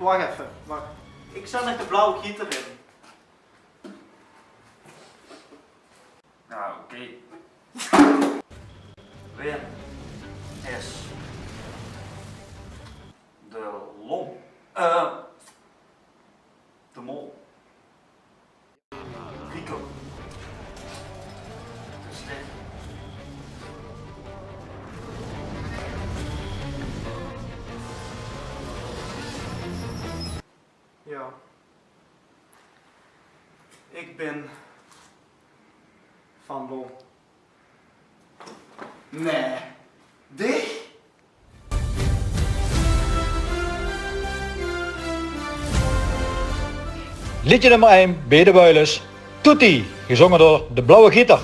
wacht even. Wacht. Ik zet nog de blauwe gieter in. Nou, oké. Win is de lom. De mol. Rico. Het is dit. Ja. Ik ben Van Lom. Nee. Dich? Liedje nummer 1, Bedebuilers, Toetie, gezongen door de Blauwe Gieter.